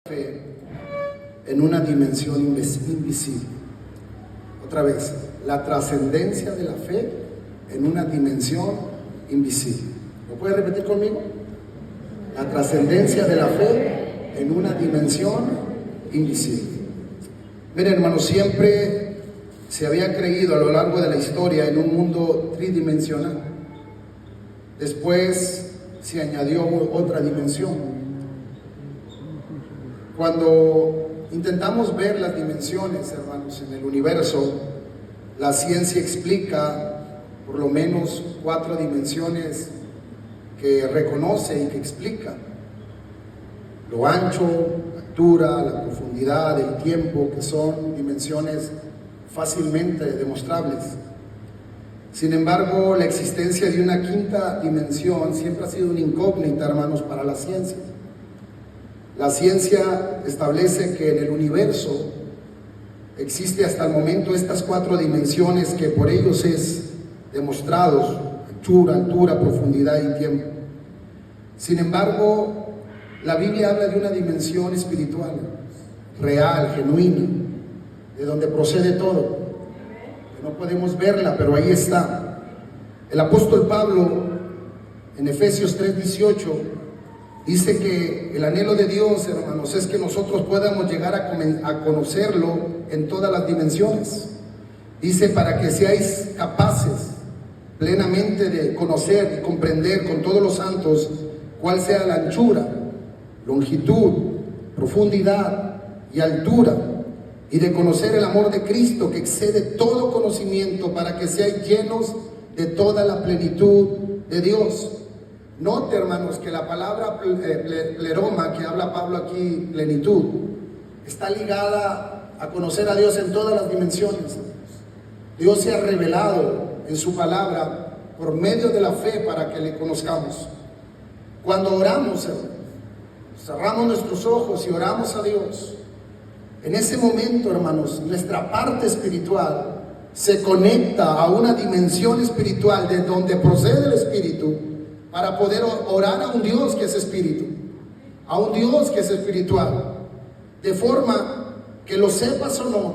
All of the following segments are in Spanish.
fe en una dimensión invisible. Otra vez, la trascendencia de la fe en una dimensión invisible. ¿Lo puede repetir conmigo? La trascendencia de la fe en una dimensión invisible. Miren, hermanos, siempre se había creído a lo largo de la historia en un mundo tridimensional. Después se añadió otra dimensión. Cuando intentamos ver las dimensiones, hermanos, en el universo, la ciencia explica por lo menos 4 dimensiones que reconoce y que explica: lo ancho, la altura, la profundidad, el tiempo, que son dimensiones fácilmente demostrables. Sin embargo, la existencia de una quinta dimensión siempre ha sido una incógnita, hermanos, para la ciencia. La ciencia establece que en el universo existe hasta el momento estas 4 dimensiones que por ellos es demostrados: anchura, altura, profundidad y tiempo. Sin embargo, la Biblia habla de una dimensión espiritual, real, genuina, de donde procede todo, que no podemos verla, pero ahí está. El apóstol Pablo, en Efesios 3:18, dice que el anhelo de Dios, hermanos, es que nosotros podamos llegar a conocerlo en todas las dimensiones. Dice: para que seáis capaces plenamente de conocer y comprender con todos los santos cuál sea la anchura, longitud, profundidad y altura, y de conocer el amor de Cristo que excede todo conocimiento, para que seáis llenos de toda la plenitud de Dios. Note, hermanos, que la palabra pleroma, que habla Pablo aquí, plenitud, está ligada a conocer a Dios en todas las dimensiones. Dios se ha revelado en su palabra por medio de la fe para que le conozcamos. Cuando oramos, hermanos, cerramos nuestros ojos y oramos a Dios, en ese momento, hermanos, nuestra parte espiritual se conecta a una dimensión espiritual de donde procede el Espíritu, para poder orar a un Dios que es espíritu, a un Dios que es espiritual. De forma que, lo sepas o no,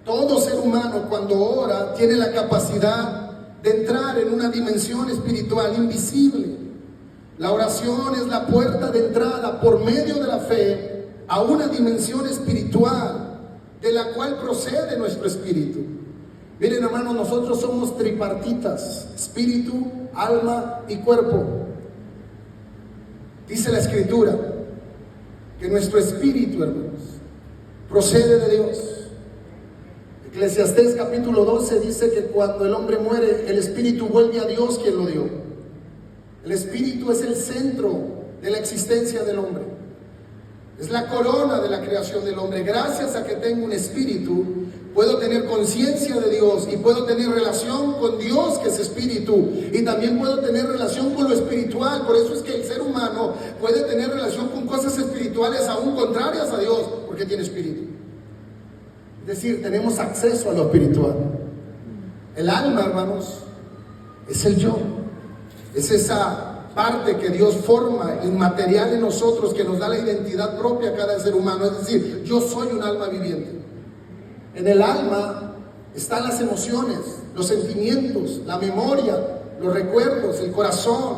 todo ser humano cuando ora tiene la capacidad de entrar en una dimensión espiritual invisible. La oración es la puerta de entrada por medio de la fe a una dimensión espiritual de la cual procede nuestro espíritu. Miren, hermanos, nosotros somos tripartitas: espíritu, alma y cuerpo. Dice la Escritura que nuestro espíritu, hermanos, procede de Dios. Eclesiastés capítulo 12 dice que cuando el hombre muere, el espíritu vuelve a Dios quien lo dio. El espíritu es el centro de la existencia del hombre, es la corona de la creación del hombre. Gracias a que tengo un espíritu, puedo tener conciencia de Dios y puedo tener relación con Dios, que es espíritu, y también puedo tener relación con lo espiritual. Por eso es que el ser humano puede tener relación con cosas espirituales aún contrarias a Dios, porque tiene espíritu. Es decir, tenemos acceso a lo espiritual. El alma, hermanos, es el yo, es esa parte que Dios forma inmaterial en nosotros, que nos da la identidad propia a cada ser humano. Es decir, yo soy un alma viviente. En el alma están las emociones, los sentimientos, la memoria, los recuerdos, el corazón,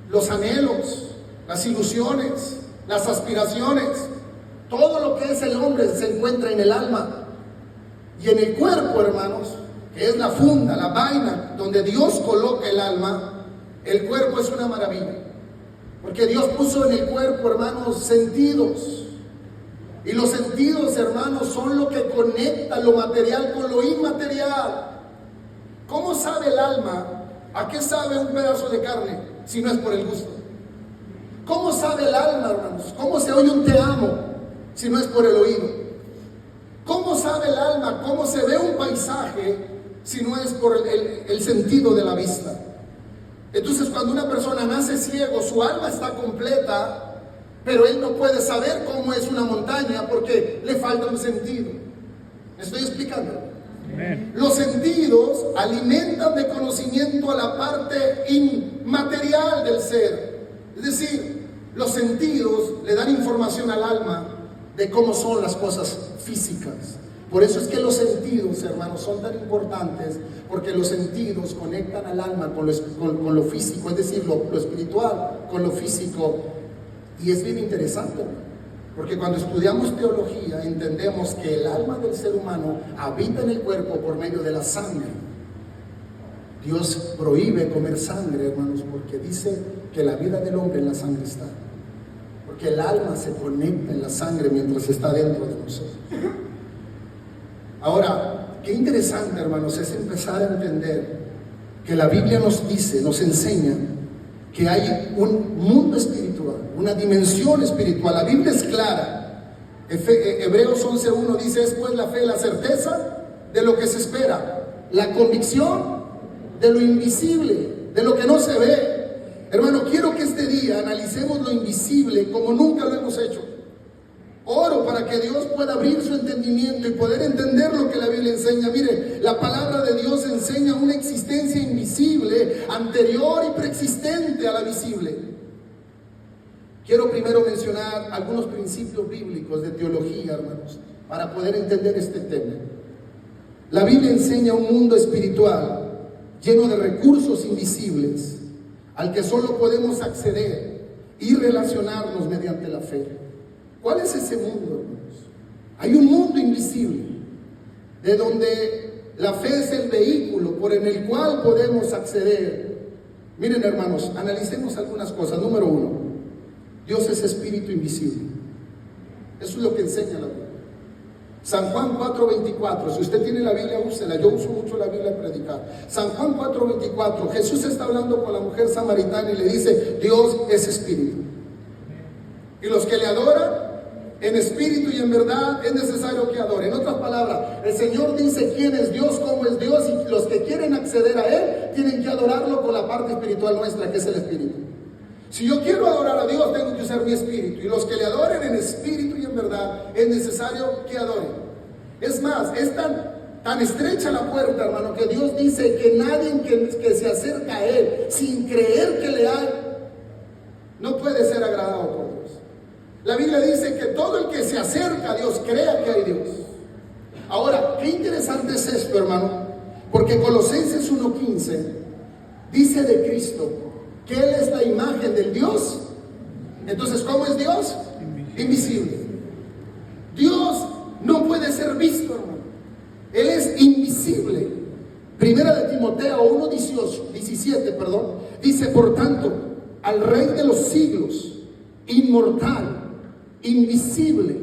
los anhelos, las ilusiones, las aspiraciones. Todo lo que es el hombre se encuentra en el alma. Y en el cuerpo, hermanos, que es la funda, la vaina donde Dios coloca el alma, el cuerpo es una maravilla, porque Dios puso en el cuerpo, hermanos, sentidos. Y los sentidos, hermanos, son lo que conecta lo material con lo inmaterial. ¿Cómo sabe el alma a qué sabe un pedazo de carne si no es por el gusto? ¿Cómo sabe el alma, hermanos, cómo se oye un te amo si no es por el oído? ¿Cómo sabe el alma cómo se ve un paisaje si no es por el sentido de la vista? Entonces, cuando una persona nace ciego, su alma está completa, pero él no puede saber cómo es una montaña porque le falta un sentido. ¿Me estoy explicando? Amén. Los sentidos alimentan de conocimiento a la parte inmaterial del ser. Es decir, Los sentidos le dan información al alma de cómo son las cosas físicas. Por eso es que los sentidos, hermanos, son tan importantes, porque los sentidos conectan al alma con lo físico, es decir, lo espiritual con lo físico. Y es bien interesante, porque cuando estudiamos teología entendemos que el alma del ser humano habita en el cuerpo por medio de la sangre. Dios prohíbe comer sangre, hermanos, porque dice que la vida del hombre en la sangre está. Porque el alma se conecta en la sangre mientras está dentro de nosotros. Ahora, qué interesante, hermanos, es empezar a entender que la Biblia nos dice, nos enseña que hay un mundo espiritual, una dimensión espiritual. La Biblia es clara. Hebreos 11:1 dice: es pues la fe, la certeza de lo que se espera, la convicción de lo invisible, de lo que no se ve. Hermano, quiero que este día analicemos lo invisible como nunca lo hemos hecho. Oro para que Dios pueda abrir su entendimiento y poder entender lo que la Biblia enseña. Mire, la palabra de Dios enseña una existencia invisible, anterior y preexistente a la visible. Quiero primero mencionar algunos principios bíblicos de teología, hermanos, para poder entender este tema. La Biblia enseña un mundo espiritual lleno de recursos invisibles al que solo podemos acceder y relacionarnos mediante la fe. ¿Cuál es ese mundo, hermanos? Hay un mundo invisible, de donde la fe es el vehículo por el cual podemos acceder. Miren, hermanos, analicemos algunas cosas. Número 1, Dios es espíritu invisible. Eso es lo que enseña la Biblia. San Juan 4:24, si usted tiene la Biblia, úsela. Yo uso mucho la Biblia para predicar. San Juan 4:24, Jesús está hablando con la mujer samaritana y le dice: Dios es espíritu. Y los que le adoran en espíritu y en verdad es necesario que adoren. En otras palabras, el Señor dice quién es Dios, cómo es Dios, y los que quieren acceder a Él tienen que adorarlo con la parte espiritual nuestra, que es el espíritu. Si yo quiero adorar a Dios, tengo que usar mi espíritu, y los que le adoren en espíritu y en verdad es necesario que adoren. Es más, es tan estrecha la puerta, hermano, que Dios dice que nadie que se acerca a Él sin creer que le hay, no puede ser agradado por Dios. La Biblia dice que todo el que se acerca a Dios crea que hay Dios. Ahora, qué interesante es esto, hermano, porque Colosenses 1:15 dice de Cristo que Él es la imagen del Dios. Entonces, ¿cómo es Dios? Invisible. Dios no puede ser visto, hermano. Él es invisible. Primera de Timoteo 1:17, dice: por tanto, al Rey de los siglos, inmortal, invisible,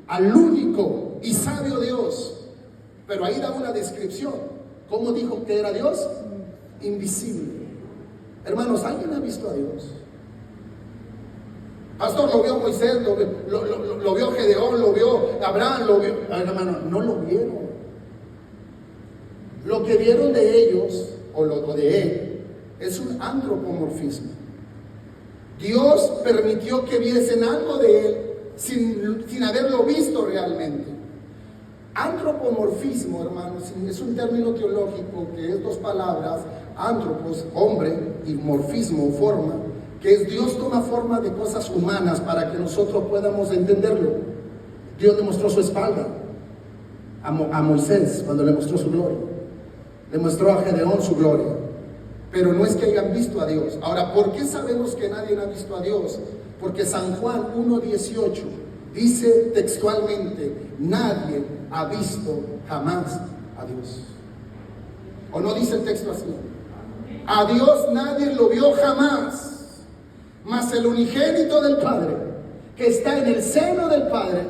al único y sabio Dios. Pero ahí da una descripción. ¿Cómo dijo que era Dios? Invisible. Hermanos, ¿alguien ha visto a Dios? Pastor, lo vio Moisés, lo vio Gedeón, lo vio Abraham, lo vio... Hermano, no lo vieron. Lo que vieron de ellos, o lo de él, es un antropomorfismo. Dios permitió que viesen algo de él sin haberlo visto realmente. Antropomorfismo, hermanos, es un término teológico que es dos palabras: antropos, hombre, y morfismo, forma, que es Dios toma forma de cosas humanas para que nosotros podamos entenderlo. Dios le mostró su espalda a Moisés cuando le mostró su gloria, le mostró a Gedeón su gloria, pero no es que hayan visto a Dios. Ahora, ¿por qué sabemos que nadie ha visto a Dios? Porque San Juan 1:18 dice textualmente: nadie ha visto jamás a Dios. ¿O no dice el texto así? A Dios nadie lo vio jamás, mas el unigénito del Padre, que está en el seno del Padre,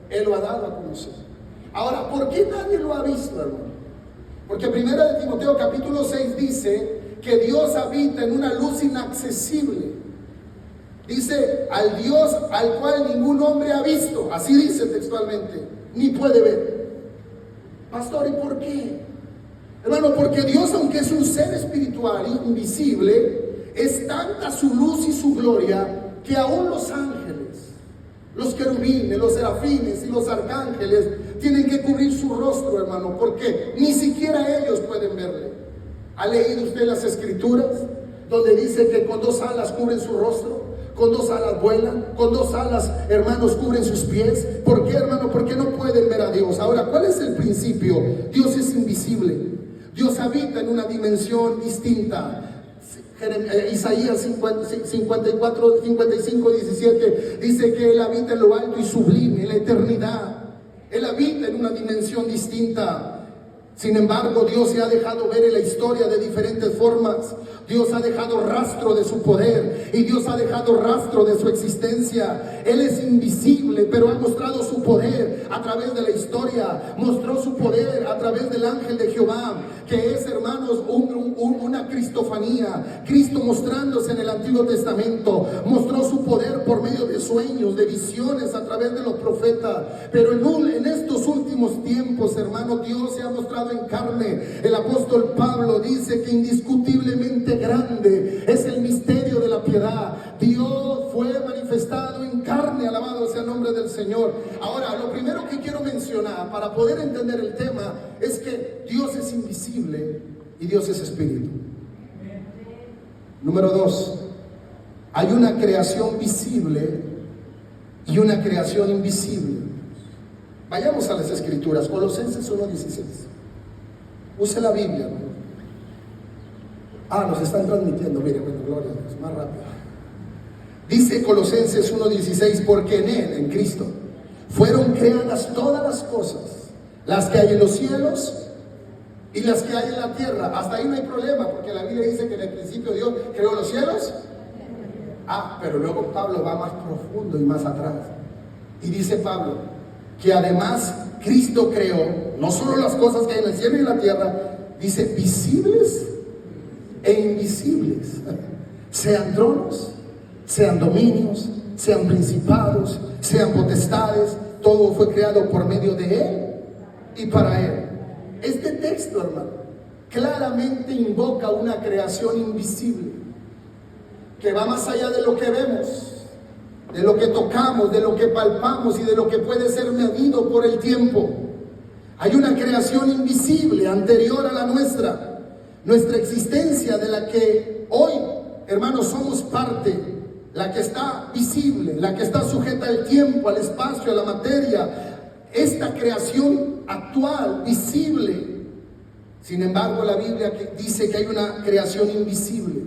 Él lo ha dado a conocer. Ahora, ¿por qué nadie lo ha visto, hermano? Porque primera de Timoteo capítulo 6 dice que Dios habita en una luz inaccesible. Dice: al Dios al cual ningún hombre ha visto, así dice textualmente, ni puede ver. Pastor, ¿y por qué? Hermano, porque Dios, aunque es un ser espiritual invisible, es tanta su luz y su gloria que aún los ángeles, los querubines, los serafines y los arcángeles tienen que cubrir su rostro, hermano, porque ni siquiera ellos pueden verle. ¿Ha leído usted las escrituras donde dice que con 2 alas cubren su rostro? con 2 alas vuelan, con 2 alas, hermanos, cubren sus pies. ¿Por qué, hermano? Porque no pueden ver a Dios. Ahora, ¿cuál es el principio? Dios es invisible. Dios habita en una dimensión distinta. Isaías 54, 55, 17 dice que Él habita en lo alto y sublime, en la eternidad. Él habita en una dimensión distinta. Sin embargo, Dios se ha dejado ver en la historia de diferentes formas. Dios ha dejado rastro de su poder y Dios ha dejado rastro de su existencia. Él es invisible, pero ha mostrado su poder a través de la historia. Mostró su poder a través del ángel de Jehová, que es, hermanos, una cristofanía. Cristo mostrándose en el Antiguo Testamento. Mostró su poder por medio de sueños, de visiones a través de los profetas. Pero en estos últimos tiempos, hermanos, Dios se ha mostrado en carne. El apóstol Pablo dice que indiscutiblemente grande es el misterio de la piedad. Dios fue manifestado en carne, alabado sea el nombre del Señor. Ahora, lo primero que quiero mencionar para poder entender el tema es que Dios es invisible y Dios es espíritu. Número 2, hay una creación visible y una creación invisible. Vayamos a las escrituras, Colosenses 1:16. Use la Biblia, ¿no? Nos están transmitiendo, mire, bueno, gloria a Dios, más rápido. Dice Colosenses 1:16, porque en Él, en Cristo, fueron creadas todas las cosas, las que hay en los cielos y las que hay en la tierra. Hasta ahí no hay problema, porque la Biblia dice que en el principio Dios creó los cielos. Pero luego Pablo va más profundo y más atrás. Y dice Pablo, que además Cristo creó, no solo las cosas que hay en el cielo y en la tierra, dice, visibles e invisibles, sean tronos, sean dominios, sean principados, sean potestades, todo fue creado por medio de Él y para Él. Este texto, hermano, claramente invoca una creación invisible, que va más allá de lo que vemos, de lo que tocamos, de lo que palpamos y de lo que puede ser medido por el tiempo. Hay una creación invisible anterior a la nuestra existencia, de la que hoy, hermanos, somos parte, la que está visible, la que está sujeta al tiempo, al espacio, a la materia. Esta creación actual, visible. Sin embargo, la Biblia dice que hay una creación invisible.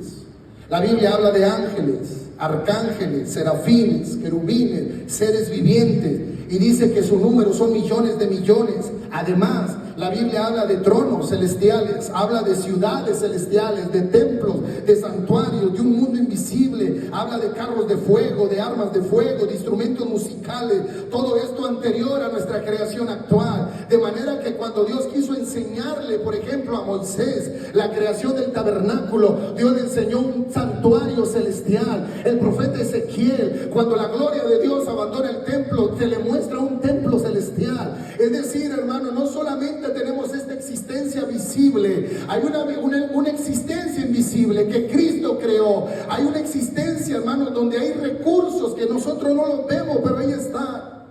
La Biblia habla de ángeles, arcángeles, serafines, querubines, seres vivientes, y dice que su número son millones de millones. Además, la Biblia habla de tronos celestiales, habla de ciudades celestiales, de templos, de santuarios, de un mundo invisible. Habla de carros de fuego, de armas de fuego, de instrumentos musicales. Todo esto anterior a nuestra creación actual. De manera que cuando Dios quiso enseñarle, por ejemplo, a Moisés la creación del tabernáculo, Dios le enseñó un santuario celestial. El profeta Ezequiel, cuando la gloria de Dios abandona el templo, se le muestra un templo celestial. Es decir, hermano, no solamente tenemos esta existencia visible, hay una existencia invisible que Cristo creó. Hay una existencia, hermano, donde hay recursos que nosotros no los vemos, pero ahí está.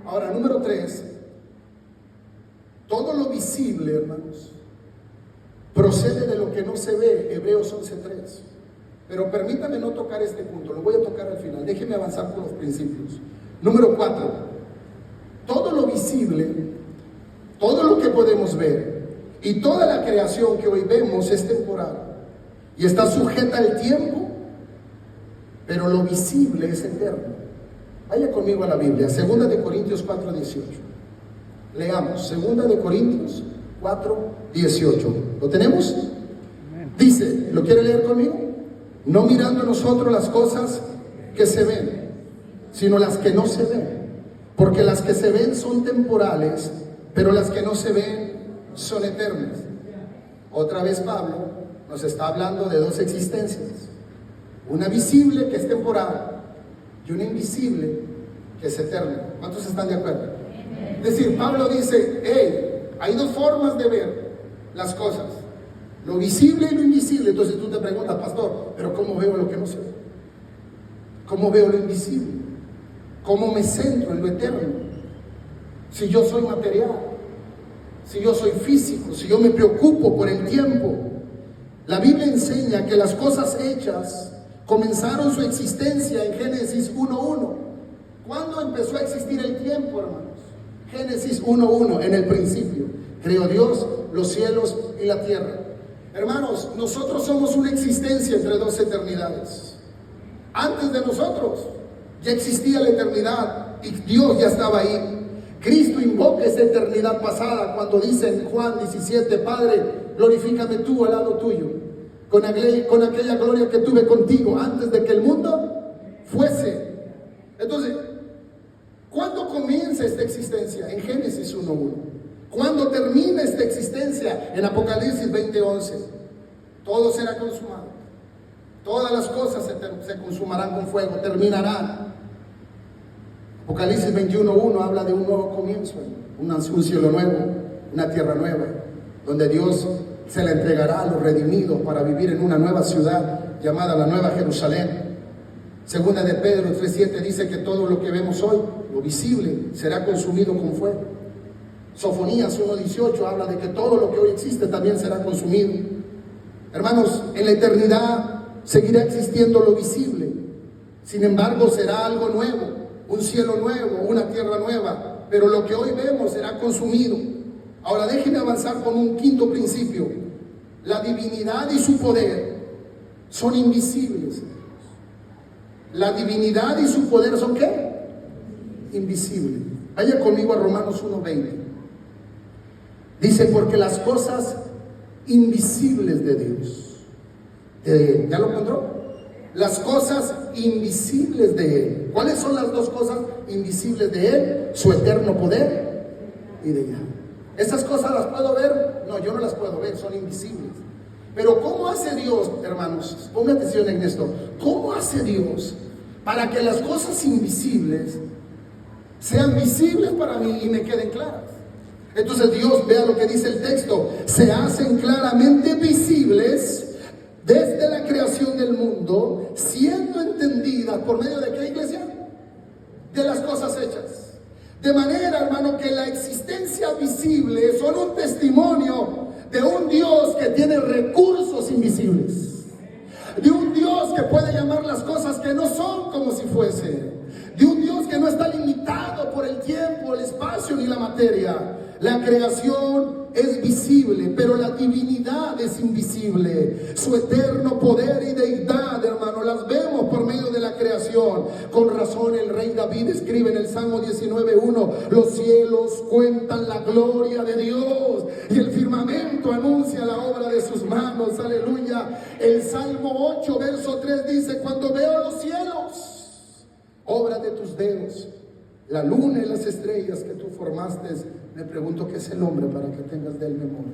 Ahora, número 3, todo lo visible, hermanos, procede de lo que no se ve. Hebreos 11:3. Pero permítame no tocar este punto, lo voy a tocar al final. Déjeme avanzar por los principios. Número 4, todo lo visible, todo lo que podemos ver y toda la creación que hoy vemos es temporal y está sujeta al tiempo, pero lo visible es eterno. Vaya conmigo a la Biblia, 2 de Corintios 4:18. Leamos, 2 de Corintios 4:18. ¿Lo tenemos? Dice, ¿lo quiere leer conmigo? No mirando nosotros las cosas que se ven, sino las que no se ven, porque las que se ven son temporales, pero las que no se ven son eternas. Otra vez Pablo nos está hablando de dos existencias, una visible que es temporal y una invisible que es eterna. ¿Cuántos están de acuerdo? Es decir, Pablo dice, hay dos formas de ver las cosas, lo visible y lo invisible. Entonces tú te preguntas, pastor, pero ¿cómo veo lo que no se ve? ¿Cómo veo lo invisible? ¿Cómo me centro en lo eterno? Si yo soy material, si yo soy físico, si yo me preocupo por el tiempo. La Biblia enseña que las cosas hechas comenzaron su existencia en Génesis 1:1. ¿Cuándo empezó a existir el tiempo, hermanos? Génesis 1:1, en el principio creó Dios los cielos y la tierra. Hermanos, nosotros somos una existencia entre dos eternidades. Antes de nosotros ya existía la eternidad y Dios ya estaba ahí. Cristo invoca esa eternidad pasada cuando dice en Juan 17, Padre, glorifícame tú al lado tuyo, con aquella gloria que tuve contigo antes de que el mundo fuese. Entonces, ¿cuándo comienza esta existencia? En Génesis 1:1. ¿Cuándo termina esta existencia? En Apocalipsis 20:11. Todo será consumado. Todas las cosas se consumarán con fuego, terminarán. Apocalipsis 21:1 habla de un nuevo comienzo, un cielo nuevo, una tierra nueva, donde Dios se la entregará a los redimidos para vivir en una nueva ciudad llamada la Nueva Jerusalén. Segunda de Pedro 3:7 dice que todo lo que vemos hoy, lo visible, será consumido con fuego. Sofonías 1:18 habla de que todo lo que hoy existe también será consumido. Hermanos, en la eternidad seguirá existiendo lo visible. Sin embargo, será algo nuevo, un cielo nuevo, una tierra nueva, pero lo que hoy vemos será consumido. Ahora déjenme avanzar con un quinto principio. La divinidad y su poder son invisibles. La divinidad y su poder son ¿qué? Invisibles. Vaya conmigo a Romanos 1:20. Dice, porque las cosas invisibles de Dios, ¿ya lo encontró? Las cosas invisibles de Él. ¿Cuáles son las dos cosas invisibles de Él? Su eterno poder y deidad. ¿Esas cosas las puedo ver? No, yo no las puedo ver, son invisibles. Pero ¿cómo hace Dios, hermanos? Pongan atención en esto. ¿Cómo hace Dios para que las cosas invisibles sean visibles para mí y me queden claras? Entonces Dios, vea lo que dice el texto, se hacen claramente visibles desde la creación del mundo, siendo entendidas por medio de ¿qué, iglesia? De las cosas hechas. De manera, hermano, que la existencia visible son un testimonio de un Dios que tiene recursos invisibles, de un Dios que puede llamar las cosas que no son como si fuesen, de un Dios que no está limitado por el tiempo, el espacio ni la materia. La creación es visible, pero la divinidad es invisible. Su eterno poder y deidad, hermano, las vemos por medio de la creación. Con razón el rey David escribe en el Salmo 19:1, los cielos cuentan la gloria de Dios y el firmamento anuncia la obra de sus manos. Aleluya. El Salmo 8, verso 3 dice, cuando veo los cielos, obra de tus dedos, la luna y las estrellas que tú formaste, me pregunto qué es el hombre para que tengas de él memoria.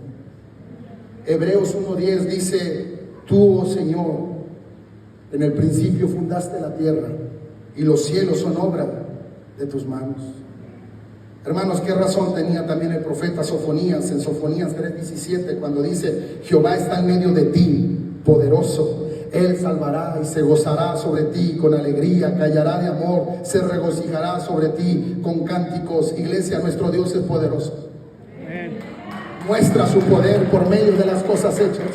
Hebreos 1:10 dice, tú, oh Señor, en el principio fundaste la tierra y los cielos son obra de tus manos. Hermanos, qué razón tenía también el profeta Sofonías en Sofonías 3:17 cuando dice, Jehová está en medio de ti, poderoso. Él salvará y se gozará sobre ti con alegría, callará de amor, se regocijará sobre ti con cánticos. Iglesia, nuestro Dios es poderoso. Amén. Muestra su poder por medio de las cosas hechas.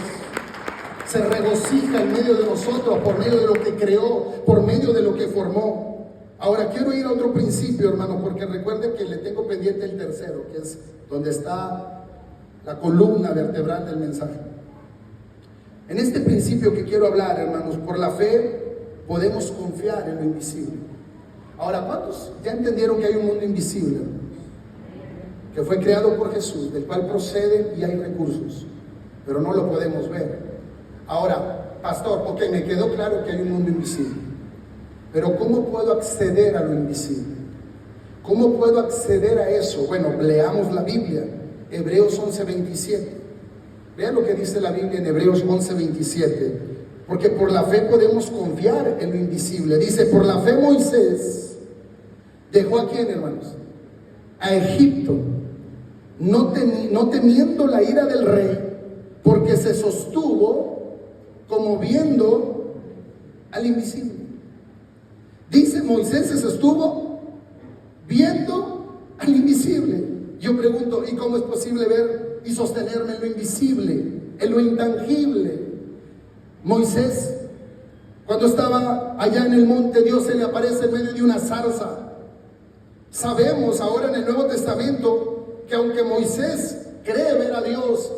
Se regocija en medio de nosotros por medio de lo que creó, por medio de lo que formó. Ahora quiero ir a otro principio, hermano, porque recuerden que le tengo pendiente el tercero, que es donde está la columna vertebral del mensaje. En este principio que quiero hablar, hermanos, por la fe podemos confiar en lo invisible. Ahora, ¿cuántos ya entendieron que hay un mundo invisible? Que fue creado por Jesús, del cual procede y hay recursos, pero no lo podemos ver. Ahora, pastor, ok, me quedó claro que hay un mundo invisible, pero ¿cómo puedo acceder a lo invisible? ¿Cómo puedo acceder a eso? Bueno, leamos la Biblia, Hebreos 11:27. Vean lo que dice la Biblia en Hebreos 11:27. Porque por la fe podemos confiar en lo invisible. Dice, por la fe Moisés dejó a quién, hermanos, a Egipto, no temiendo la ira del rey, porque se sostuvo como viendo al invisible. Dice, Moisés se sostuvo viendo al invisible. Yo pregunto, ¿y cómo es posible ver y sostenerme en lo invisible, en lo intangible? Moisés, Cuando estaba allá en el monte, Dios se le aparece en medio de una zarza. Sabemos ahora en el Nuevo Testamento que aunque Moisés cree ver a Dios,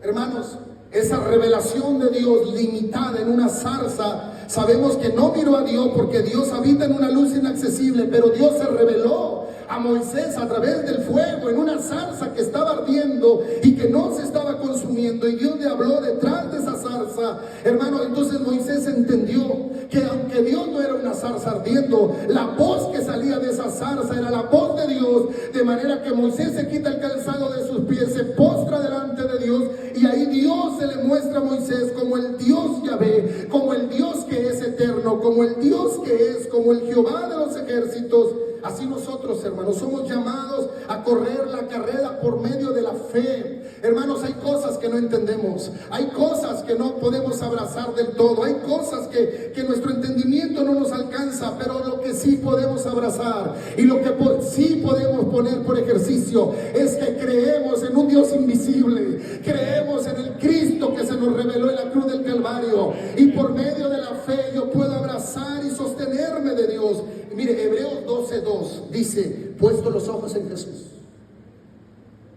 hermanos, esa revelación de Dios limitada en una zarza, sabemos que no miró a Dios porque Dios habita en una luz inaccesible, pero Dios se reveló a Moisés a través del fuego en una zarza que estaba ardiendo y que no se estaba consumiendo, y Dios le habló detrás de esa zarza, hermano. Entonces Moisés entendió que aunque Dios no era una zarza ardiendo, la voz que salía de esa zarza era la voz de Dios, de manera que Moisés se quita el calzado de sus pies, se postra delante de Dios, y ahí Dios se le muestra a Moisés como el Dios Yahvé, como el Dios que es eterno, como el Dios que es, como el Jehová de los ejércitos. Así nosotros, hermanos, somos llamados a correr la carrera por medio de la fe. Hermanos, hay cosas que no entendemos, hay cosas que no podemos abrazar del todo, hay cosas que nuestro entendimiento no nos alcanza, pero lo que sí podemos abrazar y lo que sí podemos poner por ejercicio es que creemos en un Dios invisible, creemos en el Cristo que se nos reveló en la cruz del Calvario, y por medio de la fe yo puedo abrazar y sostenerme de Dios. Mire, Hebreos 12:2 dice: puesto los ojos en Jesús,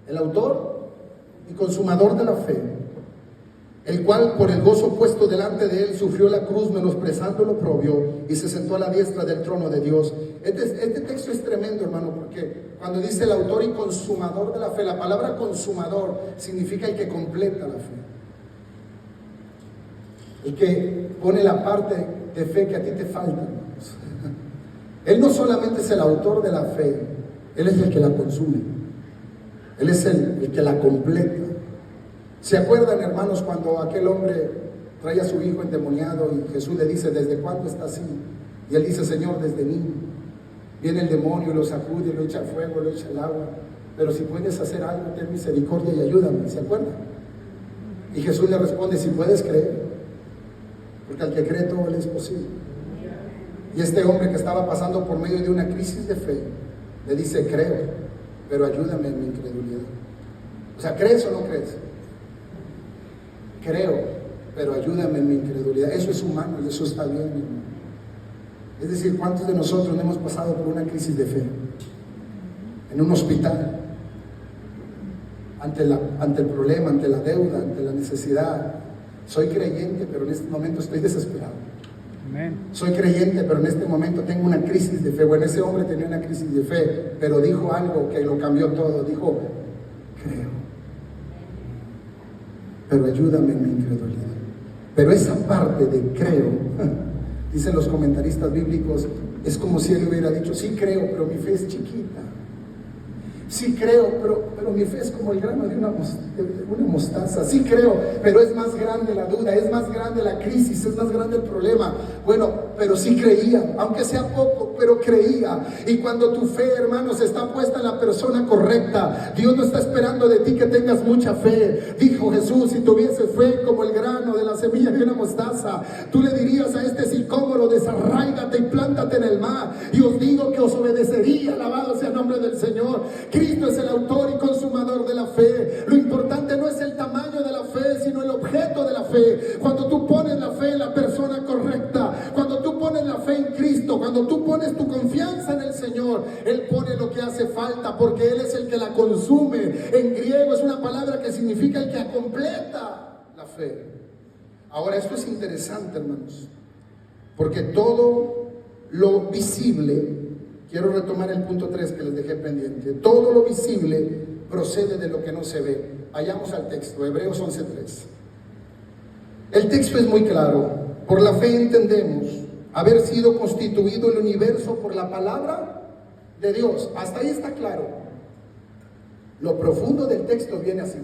el autor y consumador de la fe, el cual por el gozo puesto delante de él sufrió la cruz, menosprezando lo oprobio, y se sentó a la diestra del trono de Dios. Este texto es tremendo, hermano, porque cuando dice el autor y consumador de la fe, la palabra consumador significa el que completa la fe, el que pone la parte de fe que a ti te falta, hermanos. Él no solamente es el autor de la fe, Él es el que la consume, Él es el que la completa. ¿Se acuerdan, hermanos, cuando aquel hombre trae a su hijo endemoniado y Jesús le dice: ¿desde cuándo está así? Y él dice: Señor, desde niño. Viene el demonio, lo sacude, lo echa al fuego, lo echa al agua, pero si puedes hacer algo, ten misericordia y ayúdame. ¿Se acuerdan? Y Jesús le responde: si puedes creer, porque al que cree todo le es posible. Y este hombre que estaba pasando por medio de una crisis de fe le dice: creo, pero ayúdame en mi incredulidad. O sea, ¿crees o no crees? Creo, pero ayúdame en mi incredulidad. Eso es humano y eso está bien, hermano. Es decir, ¿cuántos de nosotros no hemos pasado por una crisis de fe? En un hospital, ante el problema, ante la deuda, ante la necesidad. Soy creyente, pero en este momento estoy desesperado. Soy creyente, pero en este momento tengo una crisis de fe. Bueno, ese hombre tenía una crisis de fe, pero dijo algo que lo cambió todo. Dijo: creo, pero ayúdame en mi incredulidad. Pero esa parte de creo, dicen los comentaristas bíblicos, es como si él hubiera dicho: sí creo, pero mi fe es chiquita. Sí creo, pero mi fe es como el grano de una mostaza. Sí creo, pero es más grande la duda, es más grande la crisis, es más grande el problema. Bueno, pero sí creía, aunque sea poco, pero creía. Y cuando tu fe, hermanos, está puesta en la persona correcta, Dios no está esperando de ti que tengas mucha fe. Dijo Jesús: si tuvieses fe como el grano de la semilla de una mostaza, tú le dirías a este sicómoro: desarráigate y plántate en el mar, y os digo que os obedecería. Alabado sea el nombre del Señor. Cristo es el autor y consumador de la fe. Lo importante no es el tamaño de la fe, sino el objeto de la fe. Cuando tú pones la fe en la persona correcta, cuando tú pones la fe en Cristo, cuando tú pones tu confianza en el Señor, Él pone lo que hace falta, porque Él es el que la consume. En griego es una palabra que significa el que completa la fe. Ahora, esto es interesante, hermanos, porque todo lo visible, quiero retomar el punto 3 que les dejé pendiente. Todo lo visible procede de lo que no se ve. Vayamos al texto, Hebreos 11:3. El texto es muy claro. Por la fe entendemos haber sido constituido el universo por la palabra de Dios. Hasta ahí está claro. Lo profundo del texto viene así,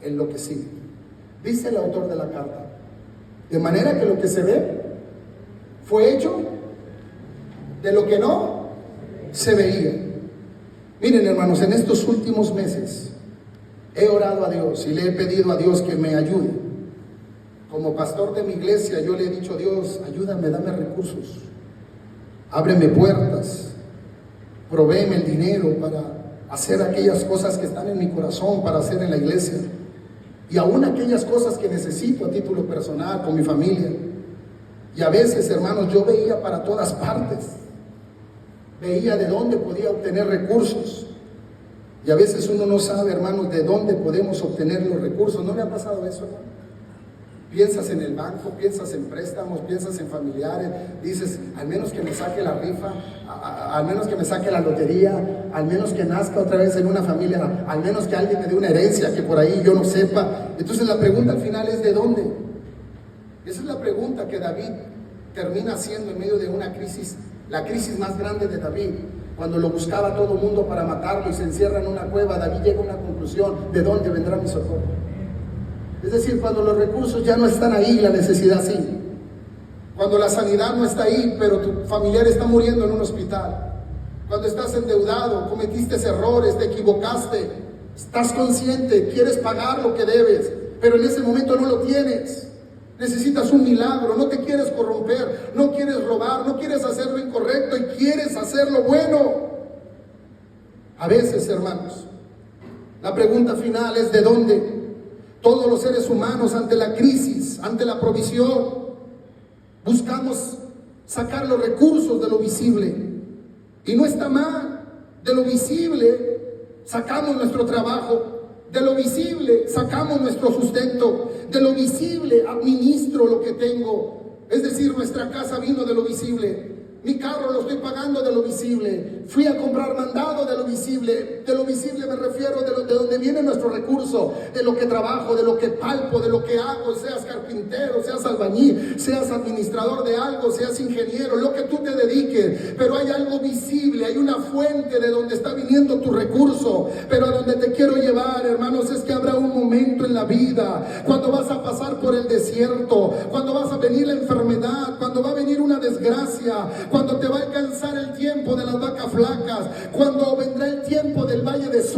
en lo que sigue. Dice el autor de la carta: de manera que lo que se ve fue hecho de lo que no se veía. Miren, hermanos, en estos últimos meses he orado a Dios y le he pedido a Dios que me ayude. Como pastor de mi iglesia, yo le he dicho: Dios, ayúdame, dame recursos, ábreme puertas, provéeme el dinero para hacer aquellas cosas que están en mi corazón para hacer en la iglesia, y aún aquellas cosas que necesito a título personal, con mi familia. Y a veces, hermanos, yo veía para todas partes. Veía de dónde podía obtener recursos. Y a veces uno no sabe, hermanos, de dónde podemos obtener los recursos. ¿No le ha pasado eso, hermano? Piensas en el banco, piensas en préstamos, piensas en familiares, dices, al menos que me saque la rifa, al menos que me saque la lotería, al menos que nazca otra vez en una familia, al menos que alguien me dé una herencia que por ahí yo no sepa. Entonces la pregunta al final es ¿de dónde? Esa es la pregunta que David termina haciendo en medio de una crisis, la crisis más grande de David. Cuando lo buscaba todo el mundo para matarlo y se encierra en una cueva, David llega a una conclusión: ¿de dónde vendrá mi socorro? Es decir, cuando los recursos ya no están ahí, la necesidad sí. Cuando la sanidad no está ahí, pero tu familiar está muriendo en un hospital. Cuando estás endeudado, cometiste errores, te equivocaste, estás consciente, quieres pagar lo que debes, pero en ese momento no lo tienes. Necesitas un milagro, no te quieres corromper, no quieres robar, no quieres hacer lo incorrecto y quieres hacer lo bueno. A veces, hermanos, la pregunta final es ¿de dónde? Todos los seres humanos ante la crisis, ante la provisión, buscamos sacar los recursos de lo visible. Y no está mal. De lo visible sacamos nuestro trabajo. De lo visible sacamos nuestro sustento. De lo visible administro lo que tengo. Es decir, nuestra casa vino de lo visible. Mi carro lo estoy pagando de lo visible. Fui a comprar mandado de lo visible. De lo visible me refiero de donde viene nuestro recurso, de lo que trabajo, de lo que palpo, de lo que hago. Seas carpintero, seas albañil, seas administrador de algo, seas ingeniero, lo que tú te dediques. Pero hay algo visible, hay una fuente de donde está viniendo tu recurso. Pero a donde te quiero llevar, hermanos, es que habrá un momento en la vida cuando vas a pasar por el desierto, cuando vas a venir la enfermedad, cuando va a venir una desgracia, cuando te va a alcanzar el tiempo de las vacas flacas, cuando vendrá el tiempo del valle de